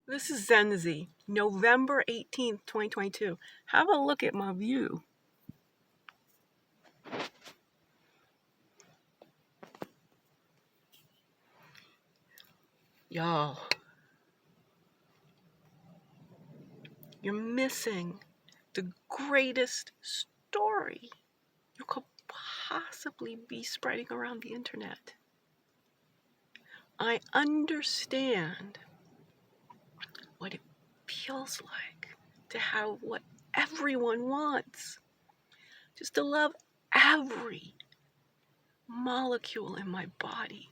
This is Zenzi, November 18th, 2022. Have a look at my view. Y'all, you're missing the greatest story you could possibly be spreading around the internet. I understand what it feels like to have what everyone wants. Just to love every molecule in my body,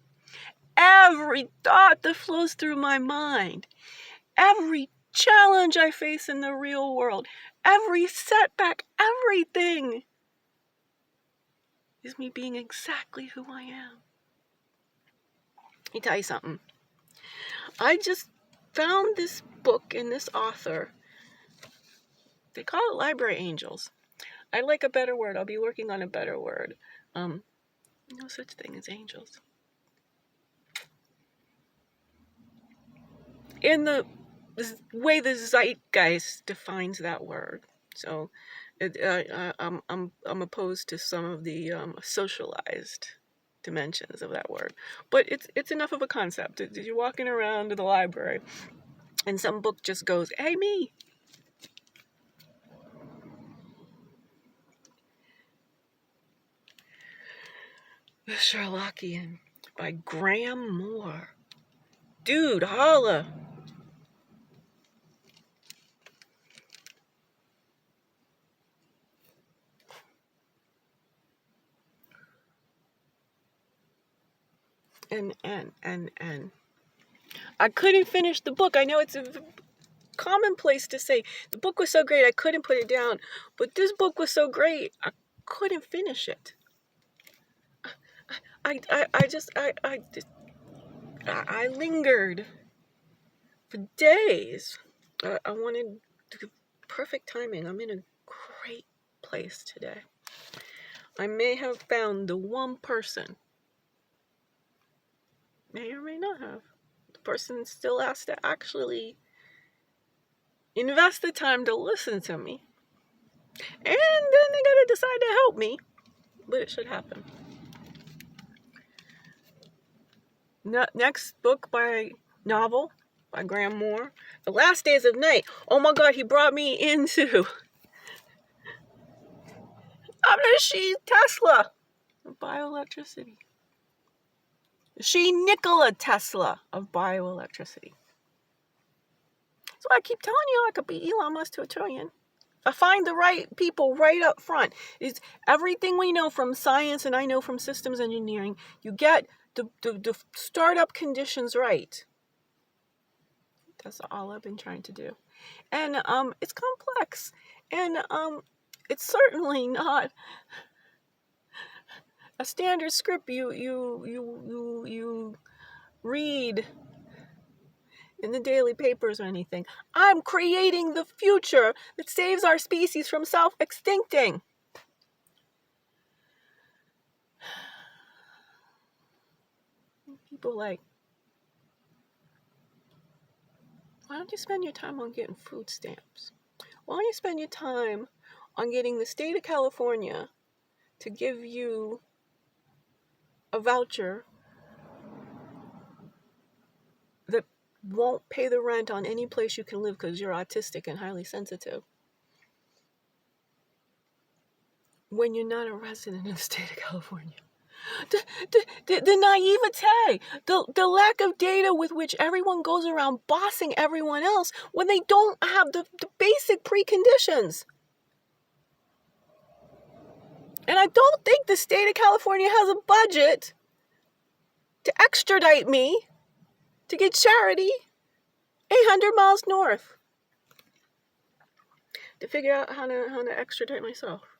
every thought that flows through my mind, every challenge I face in the real world, every setback, everything is me being exactly who I am. Let me tell you something. I just found this book and this author. They call it library angels. I like a better word. I'll be working on a better word. No such thing as angels. In the way the zeitgeist defines that word. So I'm opposed to some of the socialized dimensions of that word. But it's enough of a concept. You're walking around to the library and some book just goes, "Hey, me." The Sherlockian by Graham Moore. Dude, holla. And I couldn't finish the book. I know it's a commonplace to say the book was so great I couldn't put it down, but this book was so great I couldn't finish it. I lingered for days. I wanted the perfect timing. I'm in a great place today. I may have found the one person, may or may not have. The person still has to actually invest the time to listen to me. And then they gotta decide to help me. But it should happen. Next book novel by Graham Moore. The Last Days of Night. Oh my God, he brought me into Tesla of bioelectricity. Nikola Tesla of bioelectricity. So I keep telling you I could be Elon Musk to a trillion. I find the right people right up front. It's everything we know from science and I know from systems engineering. You get the startup conditions right. That's all I've been trying to do. And it's complex. And it's certainly not a standard script you read in the daily papers or anything. I'm creating the future that saves our species from self-extincting. People like, why don't you spend your time on getting food stamps? Why don't you spend your time on getting the state of California to give you a voucher that won't pay the rent on any place you can live because you're autistic and highly sensitive when you're not a resident of the state of California? The naivete, the lack of data with which everyone goes around bossing everyone else when they don't have the basic preconditions. And I don't think the state of California has a budget to extradite me to get charity 800 miles north to figure out how to extradite myself.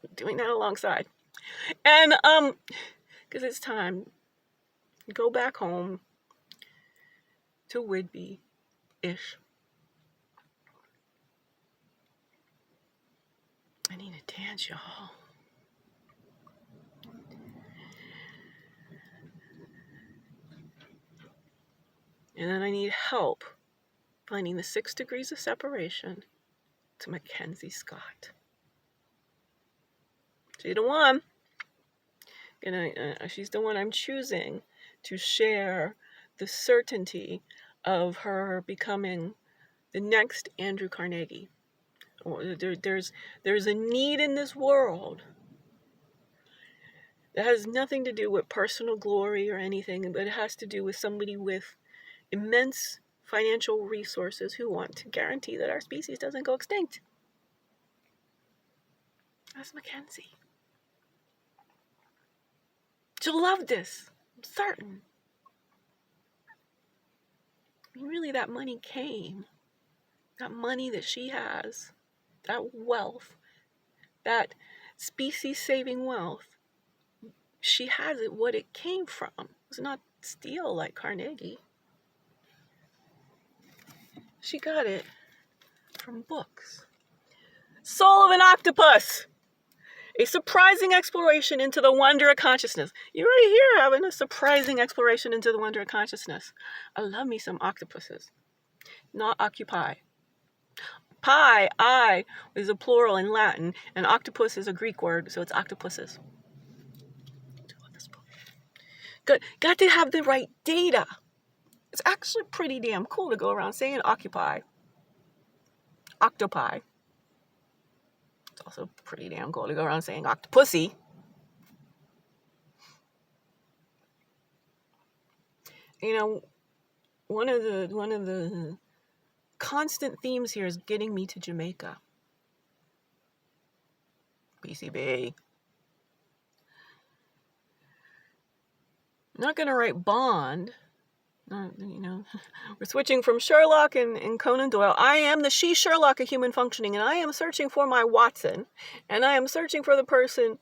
I'm doing that alongside. And because it's time to go back home to Whidbey-ish. I need to dance, y'all. And then I need help finding the 6 degrees of separation to Mackenzie Scott. She's the one. She's the one I'm choosing to share the certainty of her becoming the next Andrew Carnegie. There's a need in this world that has nothing to do with personal glory or anything, but it has to do with somebody with immense financial resources who want to guarantee that our species doesn't go extinct. That's Mackenzie. She'll love this, I'm certain. I mean, really, that money came. That money that she has, that wealth, that species-saving wealth, she has it what it came from. It's not steal like Carnegie. She got it from books. Soul of an Octopus. A surprising exploration into the wonder of consciousness. You're right here having a surprising exploration into the wonder of consciousness. I love me some octopuses. Not occupy. I is a plural in Latin, and octopus is a Greek word, so it's octopuses. Good. Got to have the right data. It's actually pretty damn cool to go around saying occupy. Octopi. It's also pretty damn cool to go around saying octopussy. You know, one of the constant themes here is getting me to Jamaica. PCB. I'm not going to write Bond. We're switching from Sherlock and Conan Doyle. I am the she Sherlock of human functioning, and I am searching for my Watson, and I am searching for the person,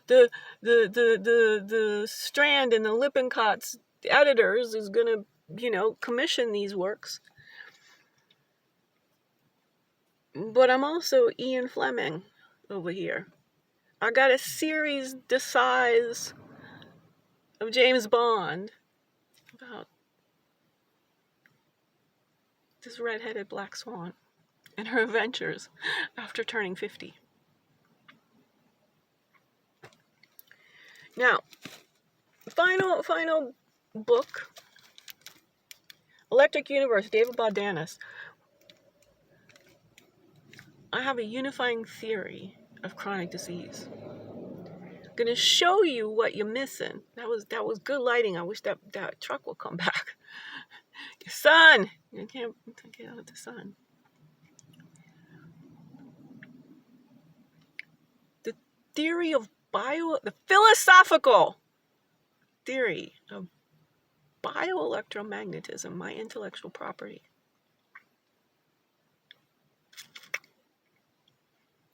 the Strand and the Lippincott's editors is going to, commission these works. But I'm also Ian Fleming over here. I got a series the size of James Bond about this red-headed black swan and her adventures after turning 50. Now, final book, Electric Universe, David Bodanis. I have a unifying theory of chronic disease. I'm going to show you what you're missing. That was good lighting. I wish that truck would come back. The sun. You can't get out of the sun. The theory of the philosophical theory of bioelectromagnetism, my intellectual property,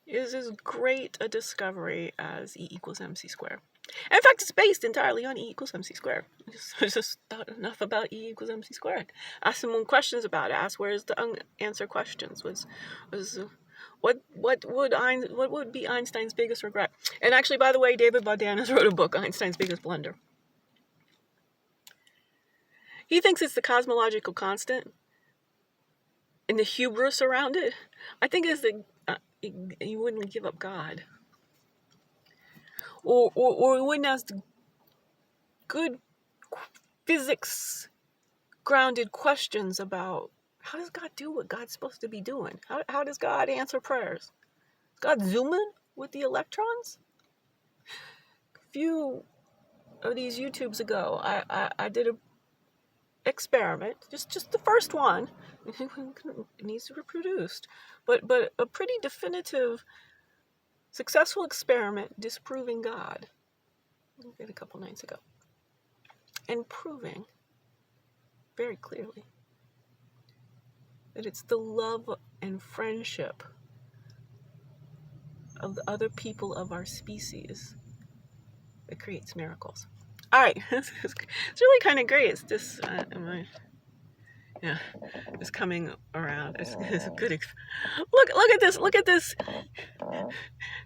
is as great a discovery as E equals MC squared. And in fact, it's based entirely on E equals MC squared. I just thought enough about E equals MC squared. Ask someone questions about it. Ask where's the unanswered questions. What would be Einstein's biggest regret? And actually, by the way, David Bodanis wrote a book, Einstein's Biggest Blunder. He thinks it's the cosmological constant and the hubris around it. I think it's the you wouldn't give up God, or you wouldn't ask good physics grounded questions about how does God do what God's supposed to be doing? How does God answer prayers? Is God zooming with the electrons? A few of these YouTubes ago, I did a experiment, just the first one. It needs to be reproduced, but a pretty definitive, successful experiment disproving God. I did a couple nights ago, and proving very clearly that it's the love and friendship of the other people of our species that creates miracles. All right, it's really kind of great. It's this, it's coming around. It's a good. Look at this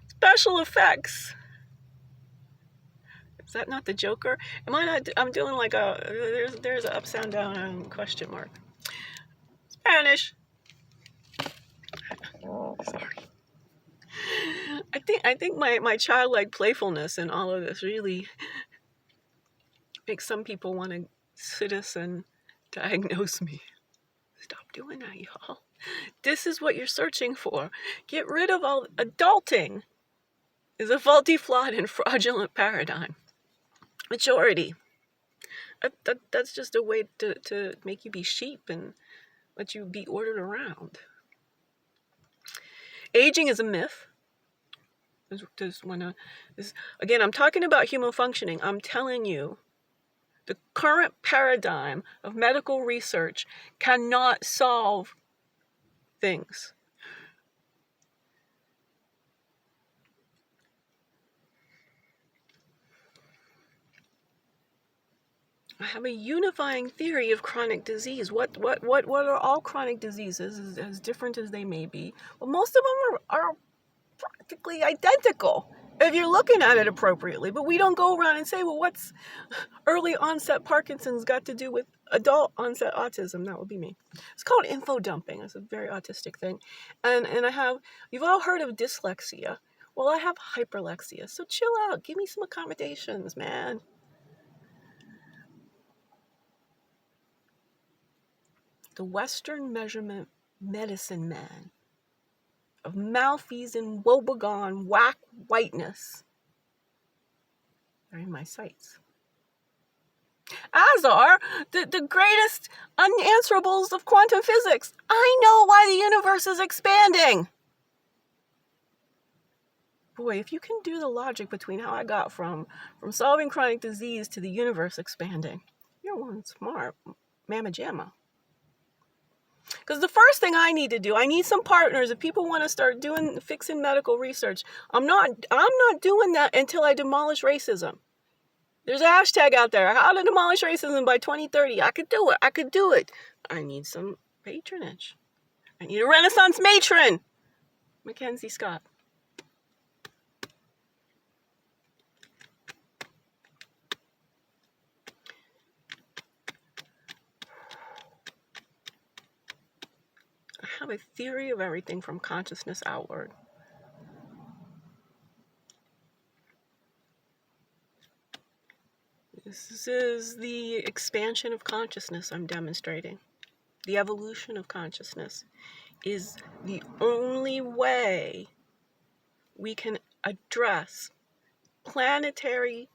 special effects. Is that not the Joker? Am I not? I'm doing like there's an upside down question mark. Spanish. Sorry. I think my childlike playfulness and all of this really makes some people want to citizen diagnose me. Stop doing that, y'all. This is what you're searching for. Get rid of all adulting. Is a faulty, flawed, and fraudulent paradigm. Majority. That's just a way to make you be sheep and let you be ordered around. Aging is a myth. Again, I'm talking about human functioning. I'm telling you, the current paradigm of medical research cannot solve things. I have a unifying theory of chronic disease. What are all chronic diseases, as different as they may be? Well, most of them are practically identical if you're looking at it appropriately. But we don't go around and say, well, what's early onset Parkinson's got to do with adult onset autism? That would be me. It's called info dumping. It's a very autistic thing. And you've all heard of dyslexia. Well, I have hyperlexia. So chill out. Give me some accommodations, man. The Western measurement medicine man of malfeasance and woebegone whack whiteness. They're in my sights. As are the greatest unanswerables of quantum physics. I know why the universe is expanding. Boy, if you can do the logic between how I got from solving chronic disease to the universe expanding, you're one smart mamma jamma. Because the first thing I need to do, I need some partners. If people want to start fixing medical research, I'm not doing that until I demolish racism. There's a hashtag out there, how to demolish racism by 2030. I could do it. I need some patronage. I need a Renaissance matron. Mackenzie Scott. I have a theory of everything from consciousness outward. This is the expansion of consciousness I'm demonstrating. The evolution of consciousness is the only way we can address planetary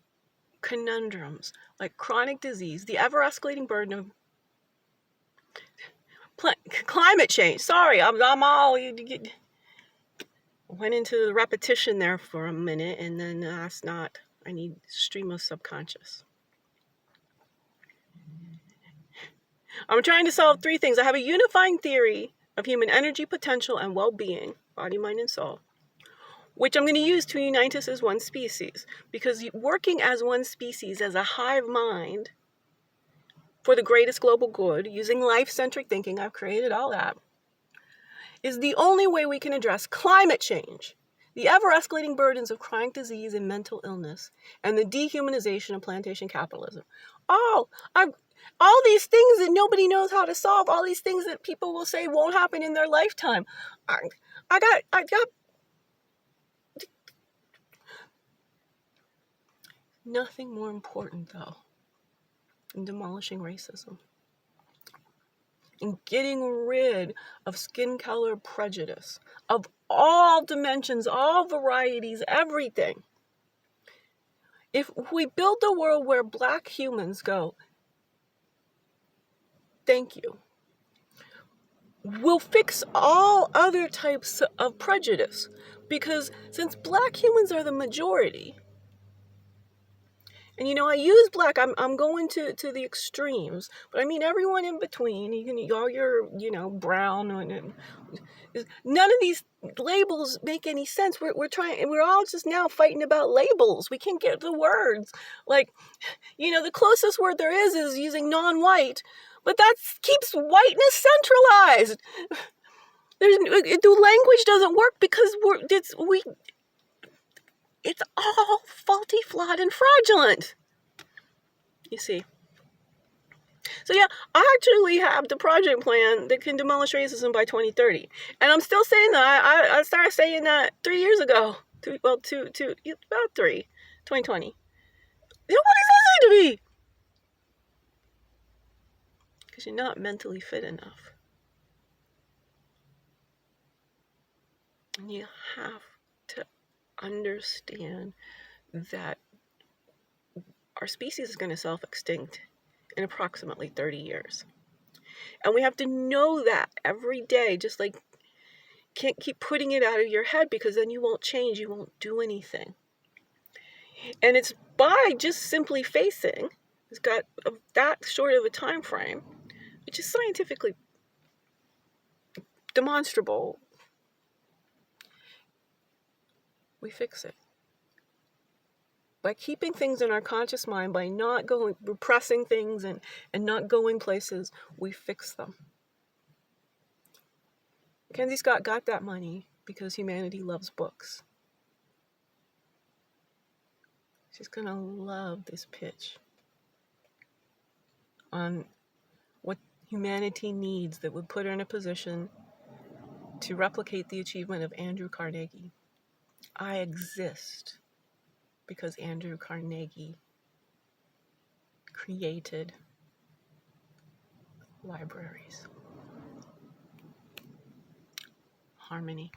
conundrums like chronic disease, the ever-escalating burden of climate change. Sorry, I'm all went into the repetition there for a minute, and then that's not. I need stream of subconscious. I'm trying to solve three things. I have a unifying theory of human energy, potential, and well-being, body, mind, and soul, which I'm going to use to unite us as one species. Because working as one species, as a hive mind, for the greatest global good, using life-centric thinking, I've created all that, is the only way we can address climate change, the ever-escalating burdens of chronic disease and mental illness, and the dehumanization of plantation capitalism. All these things that nobody knows how to solve, all these things that people will say won't happen in their lifetime. I got nothing more important, though, than demolishing racism and getting rid of skin color prejudice of all dimensions, all varieties, everything. If we build a world where Black humans go, thank you, we'll fix all other types of prejudice. Because since Black humans are the majority, and I use Black, I'm going to the extremes, but I mean everyone in between. All your brown, and none of these labels make any sense. We're all just now fighting about labels. We can't get the words. Like, the closest word there is using non-white, but that keeps whiteness centralized. The language doesn't work because It's all faulty, flawed, and fraudulent. You see. So yeah, I actually have the project plan that can demolish racism by 2030. And I'm still saying that. I started saying that 3 years ago. About 2020. Nobody's listening to me. Because you're not mentally fit enough. And you have to understand that our species is going to self-extinct in approximately 30 years. And we have to know that every day, just like can't keep putting it out of your head, because then you won't change, you won't do anything. And it's by just simply facing, it's got that short of a time frame, which is scientifically demonstrable, we fix it. By keeping things in our conscious mind, by not repressing things and not going places, we fix them. Kenzie Scott got that money because humanity loves books. She's going to love this pitch on what humanity needs that would put her in a position to replicate the achievement of Andrew Carnegie. I exist because Andrew Carnegie created libraries. Harmony.